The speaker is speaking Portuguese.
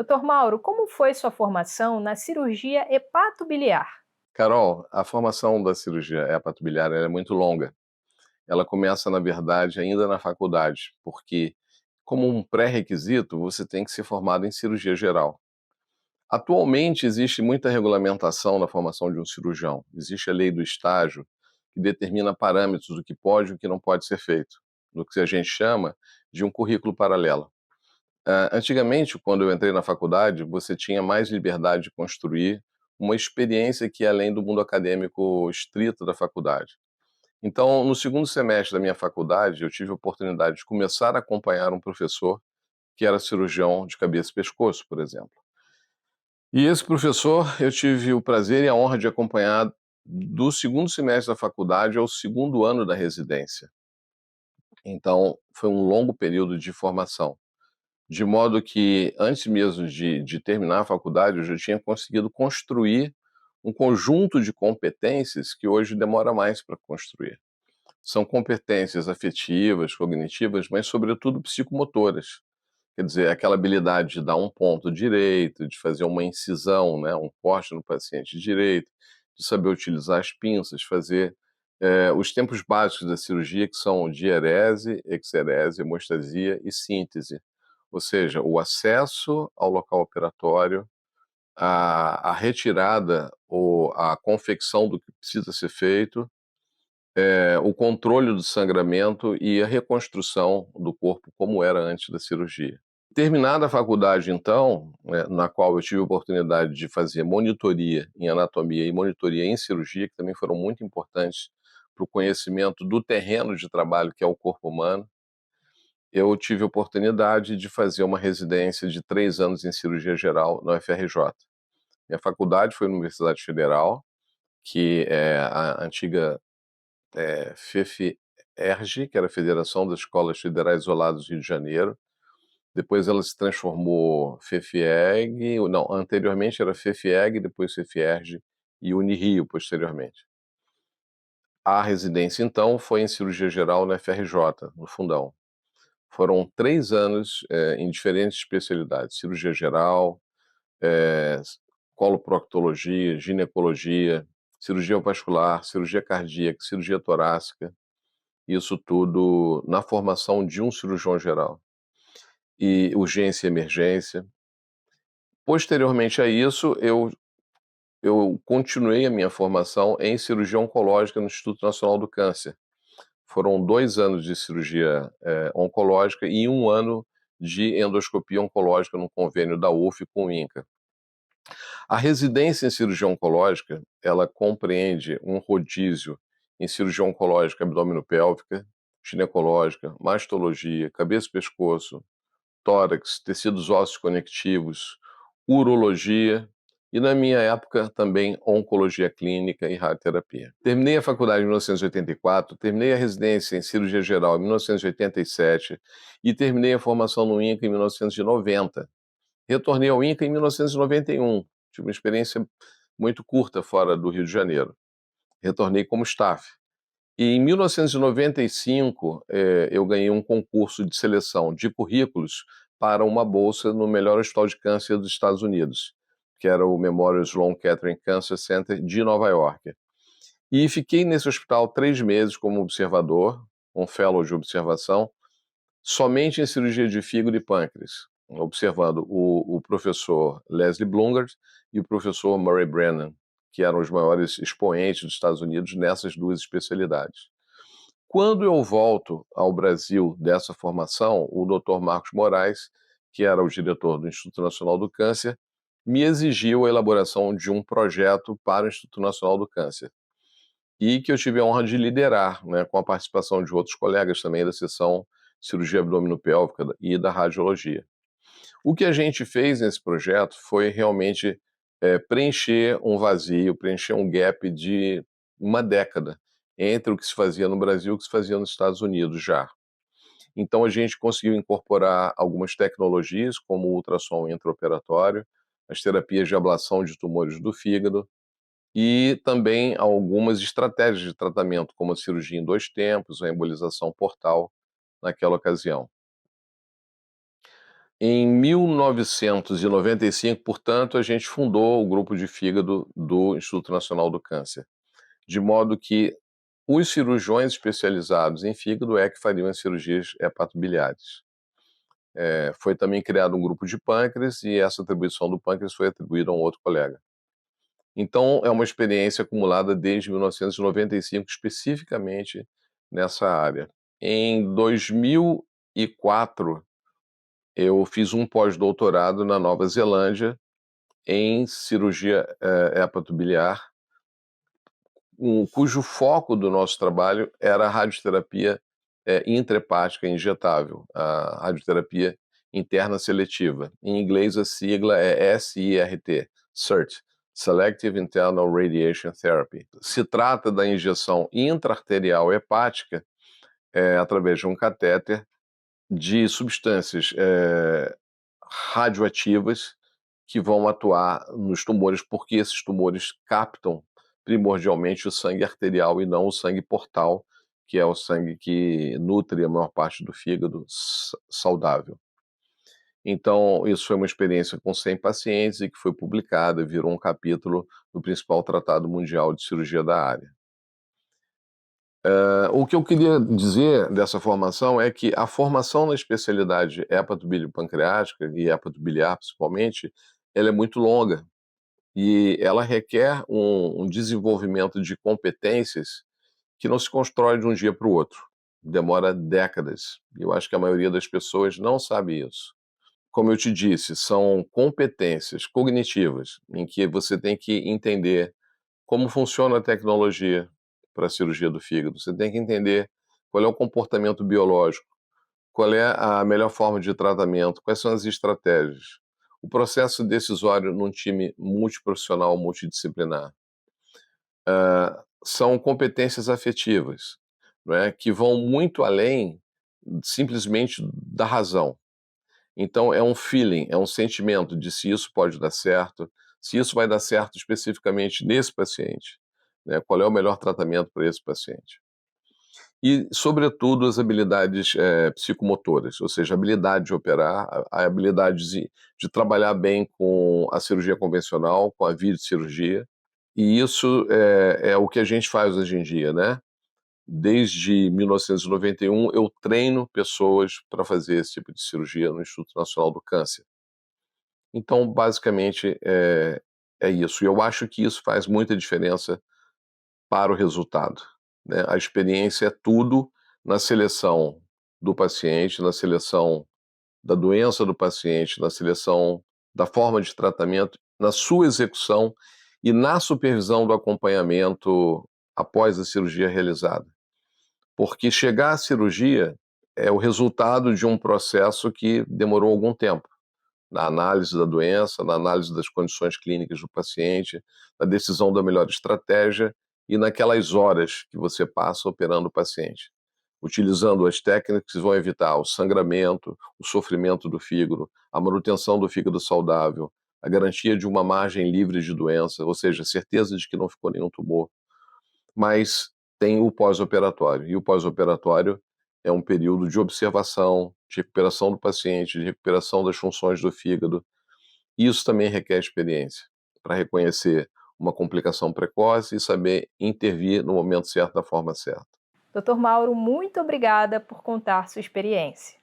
Doutor Mauro, como foi sua formação na cirurgia hepatobiliar? Carol, a formação da cirurgia hepatobiliar ela é muito longa. Ela começa, na verdade, ainda na faculdade, porque, como um pré-requisito, você tem que ser formado em cirurgia geral. Atualmente, existe muita regulamentação na formação de um cirurgião. Existe a lei do estágio, que determina parâmetros do que pode e o que não pode ser feito, no que a gente chama de um currículo paralelo. Antigamente, quando eu entrei na faculdade, você tinha mais liberdade de construir uma experiência que ia além do mundo acadêmico estrito da faculdade. Então, no segundo semestre da minha faculdade, eu tive a oportunidade de começar a acompanhar um professor que era cirurgião de cabeça e pescoço, por exemplo. E esse professor eu tive o prazer e a honra de acompanhar do segundo semestre da faculdade ao segundo ano da residência. Então, foi um longo período de formação. De modo que, antes mesmo de terminar a faculdade, eu já tinha conseguido construir um conjunto de competências que hoje demora mais para construir. São competências afetivas, cognitivas, mas, sobretudo, psicomotoras. Quer dizer, aquela habilidade de dar um ponto direito, de fazer uma incisão, né, um corte no paciente direito, de saber utilizar as pinças, fazer os tempos básicos da cirurgia, que são diarese, exerese, hemostasia e síntese. Ou seja, o acesso ao local operatório, a retirada ou a confecção do que precisa ser feito, o controle do sangramento e a reconstrução do corpo como era antes da cirurgia. Terminada a faculdade, então, na qual eu tive a oportunidade de fazer monitoria em anatomia e monitoria em cirurgia, que também foram muito importantes para o conhecimento do terreno de trabalho que é o corpo humano, eu tive a oportunidade de fazer uma residência de 3 anos em cirurgia geral na UFRJ. Minha faculdade foi na Universidade Federal, que é a antiga FEFERJ, que era a Federação das Escolas Federais Isoladas do Rio de Janeiro. Depois ela se transformou FEFIEG, não, anteriormente era FEFIEG, depois FEFIERJ e Unirio posteriormente. A residência, então, foi em cirurgia geral na FRJ, no Fundão. Foram 3 anos em diferentes especialidades: cirurgia geral, eh, coloproctologia, ginecologia, cirurgia vascular, cirurgia cardíaca, cirurgia torácica, isso tudo na formação de um cirurgião geral. E urgência e emergência. Posteriormente a isso, eu continuei a minha formação em cirurgia oncológica no Instituto Nacional do Câncer. Foram 2 anos de cirurgia oncológica e 1 ano de endoscopia oncológica no convênio da UF com o INCA. A residência em cirurgia oncológica, ela compreende um rodízio em cirurgia oncológica abdominopélvica, ginecológica, mastologia, cabeça e pescoço, tórax, tecidos ósseos conectivos, urologia e, na minha época, também oncologia clínica e radioterapia. Terminei a faculdade em 1984, terminei a residência em cirurgia geral em 1987 e terminei a formação no INCA em 1990. Retornei ao INCA em 1991, tive uma experiência muito curta fora do Rio de Janeiro. Retornei como staff. E em 1995, eu ganhei um concurso de seleção de currículos para uma bolsa no melhor hospital de câncer dos Estados Unidos, que era o Memorial Sloan Kettering Cancer Center de Nova York. E fiquei nesse hospital 3 meses como observador, um fellow de observação, somente em cirurgia de fígado e pâncreas, observando o professor Leslie Blungert e o professor Murray Brennan, que eram os maiores expoentes dos Estados Unidos nessas 2 especialidades. Quando eu volto ao Brasil dessa formação, o Dr. Marcos Moraes, que era o diretor do Instituto Nacional do Câncer, me exigiu a elaboração de um projeto para o Instituto Nacional do Câncer, e que eu tive a honra de liderar, né, com a participação de outros colegas também da seção cirurgia abdominopélvica e da radiologia. O que a gente fez nesse projeto foi realmente preencher um vazio, preencher um gap de uma década entre o que se fazia no Brasil e o que se fazia nos Estados Unidos já. Então a gente conseguiu incorporar algumas tecnologias, como o ultrassom intraoperatório, as terapias de ablação de tumores do fígado e também algumas estratégias de tratamento, como a cirurgia em 2 tempos, a embolização portal naquela ocasião. Em 1995, portanto, a gente fundou o grupo de fígado do Instituto Nacional do Câncer, de modo que os cirurgiões especializados em fígado é que fariam as cirurgias hepatobiliares. Foi também criado um grupo de pâncreas e essa atribuição do pâncreas foi atribuída a um outro colega. Então, é uma experiência acumulada desde 1995, especificamente nessa área. Em 2004, eu fiz um pós-doutorado na Nova Zelândia em cirurgia hepatobiliar, cujo foco do nosso trabalho era a radioterapia intrahepática injetável, a radioterapia interna seletiva. Em inglês, a sigla é SIRT, SIRT, Selective Internal Radiation Therapy. Se trata da injeção intraarterial hepática através de um catéter de substâncias radioativas que vão atuar nos tumores, porque esses tumores captam primordialmente o sangue arterial e não o sangue portal, que é o sangue que nutre a maior parte do fígado saudável. Então, isso foi uma experiência com 100 pacientes e que foi publicada, virou um capítulo do principal tratado mundial de cirurgia da área. O que eu queria dizer dessa formação é que a formação na especialidade hepatobiliopancreática e hepatobiliar, principalmente, ela é muito longa e ela requer um desenvolvimento de competências que não se constrói de um dia para o outro. Demora décadas. E eu acho que a maioria das pessoas não sabe isso. Como eu te disse, são competências cognitivas em que você tem que entender como funciona a tecnologia para a cirurgia do fígado. Você tem que entender qual é o comportamento biológico, qual é a melhor forma de tratamento, quais são as estratégias. O processo decisório num time multiprofissional, multidisciplinar. São competências afetivas, não é? Que vão muito além simplesmente da razão. Então, é um feeling, é um sentimento de se isso pode dar certo, se isso vai dar certo especificamente nesse paciente, né? Qual é o melhor tratamento para esse paciente. E, sobretudo, as habilidades psicomotoras, ou seja, a habilidade de operar, a habilidade de trabalhar bem com a cirurgia convencional, com a videocirurgia. E isso é o que a gente faz hoje em dia, né? Desde 1991, eu treino pessoas para fazer esse tipo de cirurgia no Instituto Nacional do Câncer. Então, basicamente, é isso. E eu acho que isso faz muita diferença para o resultado, né? A experiência é tudo na seleção do paciente, na seleção da doença do paciente, na seleção da forma de tratamento, na sua execução e na supervisão do acompanhamento após a cirurgia realizada. Porque chegar à cirurgia é o resultado de um processo que demorou algum tempo, na análise da doença, na análise das condições clínicas do paciente, na decisão da melhor estratégia e naquelas horas que você passa operando o paciente, utilizando as técnicas que vão evitar o sangramento, o sofrimento do fígado, a manutenção do fígado saudável, a garantia de uma margem livre de doença, ou seja, certeza de que não ficou nenhum tumor. Mas tem o pós-operatório, e o pós-operatório é um período de observação, de recuperação do paciente, de recuperação das funções do fígado. Isso também requer experiência para reconhecer uma complicação precoce e saber intervir no momento certo, da forma certa. Dr. Mauro, muito obrigada por contar sua experiência.